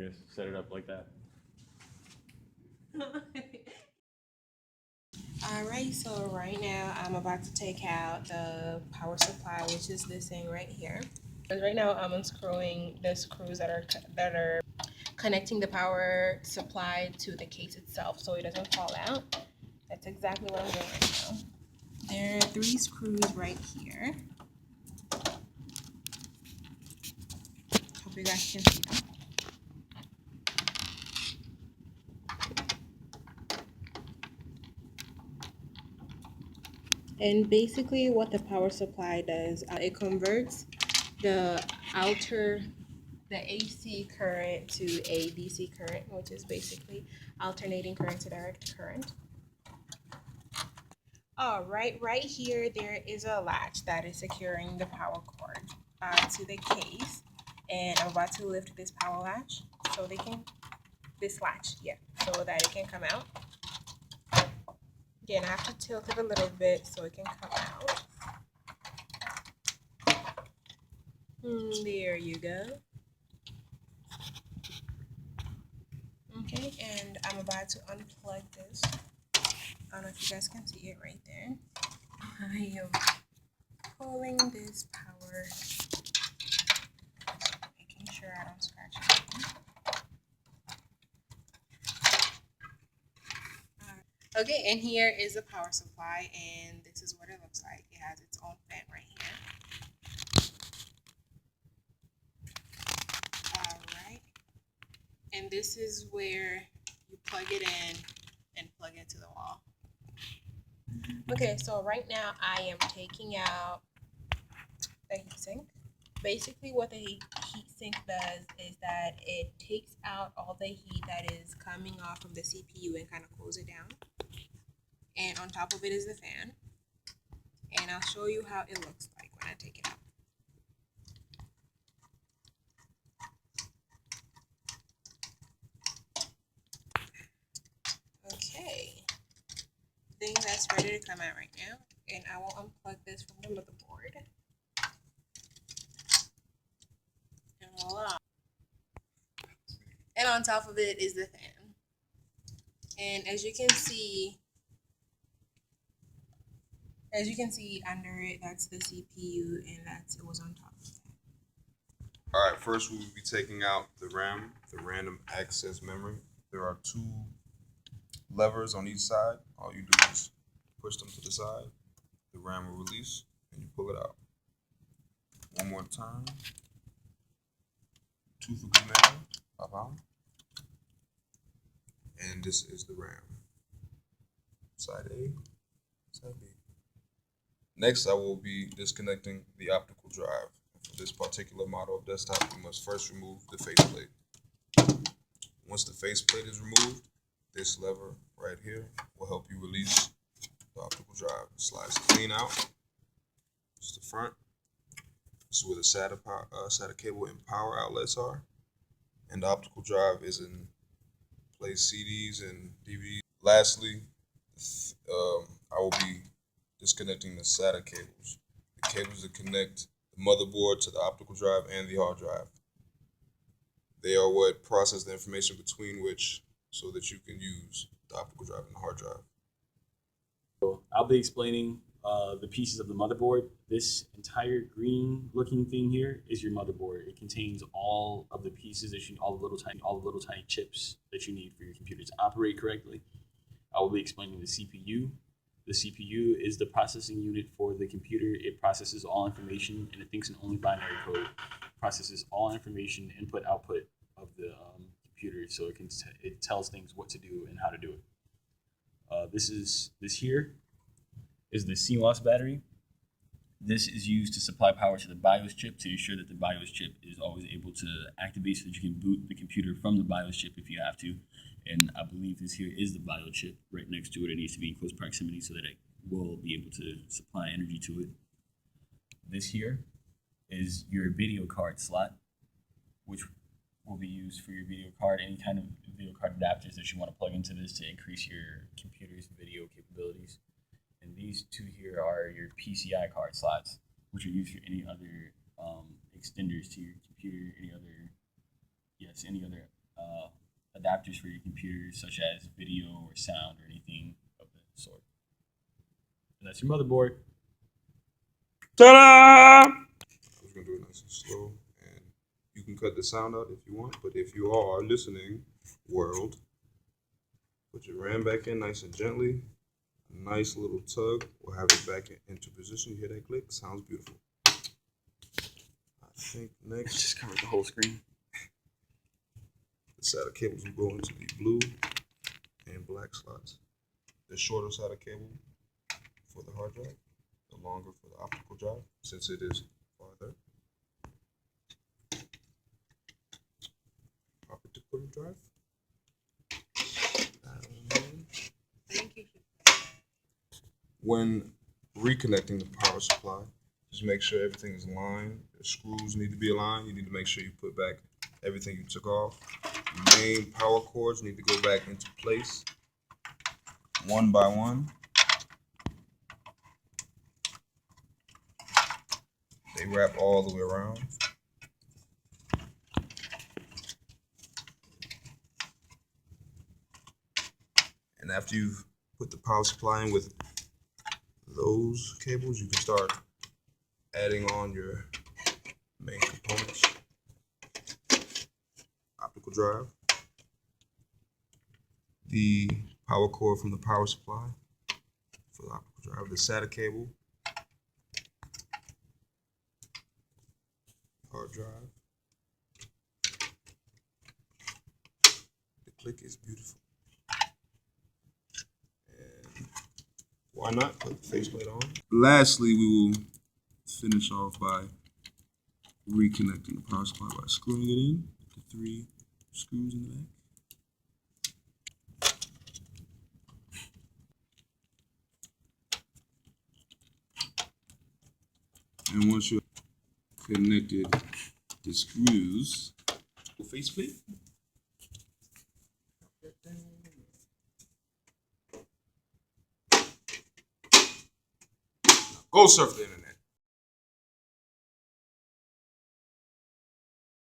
Just set it up like that. Alright, so right now I'm about to take out the power supply, which is this thing right here. Because right now I'm unscrewing the screws that are connecting the power supply to the case itself so it doesn't fall out. That's exactly what I'm doing right now. There are 3 screws right here. Hope you guys can see them. And basically what the power supply does, it converts the AC current to a DC current, which is basically alternating current to direct current. Right here there is a latch that is securing the power cord to the case, and I'm about to lift this power latch so this latch, so that it can come out. Again, I have to tilt it a little bit so it can come out. There you go. Okay, and I'm about to unplug this. I don't know if you guys can see it right there. I am pulling this power, making sure I don't scratch anything. Okay, and here is the power supply, and this is what it looks like. It has its own fan right here. Alright, and this is where you plug it in and plug it to the wall. Okay, so right now I am taking out the heatsink. Basically what the heatsink does is that it takes out all the heat that is coming off of the CPU and kind of cools it down. And on top of it is the fan. And I'll show you how it looks like when I take it out. Okay, I think that's ready to come out right now. And I will unplug this from the motherboard. And voila. And on top of it is the fan. And as you can see under it, that's the CPU, and it was on top of that. All right, first we will be taking out the RAM, the random access memory. There are 2 levers on each side. All you do is push them to the side. The RAM will release, and you pull it out. One more time. 2 for good measure. Pop. And this is the RAM. Side A, side B. Next, I will be disconnecting the optical drive. For this particular model of desktop, you must first remove the faceplate. Once the faceplate is removed, this lever right here will help you release the optical drive. It slides clean out. This is the front. This is where the SATA cable and power outlets are. And the optical drive is in place CDs and DVDs. Lastly, I will be disconnecting the SATA cables. The cables that connect the motherboard to the optical drive and the hard drive. They are what process the information between which so that you can use the optical drive and the hard drive. So I'll be explaining the pieces of the motherboard. This entire green looking thing here is your motherboard. It contains all of the pieces that all the little tiny chips that you need for your computer to operate correctly. I will be explaining the CPU. The CPU is the processing unit for the computer. It processes all information, and it thinks in only binary code. It processes all information, input, output of the computer, so it tells things what to do and how to do it. This here is the CMOS battery. This is used to supply power to the BIOS chip to ensure that the BIOS chip is always able to activate so that you can boot the computer from the BIOS chip if you have to. And I believe this here is the BIOS chip right next to it. It needs to be in close proximity so that it will be able to supply energy to it. This here is your video card slot, which will be used for your video card, any kind of video card adapters that you want to plug into this to increase your computer's video capabilities. And these 2 here are your PCI card slots, which are used for any other extenders to your computer, any other adapters for your computer, such as video or sound or anything of the sort. And that's your motherboard. Ta-da! I'm just gonna do it nice and slow, and you can cut the sound out if you want. But if you are listening, world, put your RAM back in nice and gently. A nice little tug will have it back into position. You hear that click? Sounds beautiful. I think next, Just covered the whole screen. the SATA cables will go into the blue and black slots. The shorter SATA cable for the hard drive, the longer for the optical drive, since it is farther. Optical drive. Thank you. When reconnecting the power supply, just make sure everything is aligned. The screws need to be aligned. You need to make sure you put back everything you took off. The main power cords need to go back into place one by one. They wrap all the way around. And after you've put the power supply in with those cables, you can start adding on your main components. Optical drive, the power cord from the power supply for the optical drive, the SATA cable, hard drive. The click is beautiful. And why not put the faceplate on? Lastly, we will finish off by reconnecting the power supply by screwing it in, the 3 screws in the back. And once you're connected the screws, faceplate. Go surf the internet.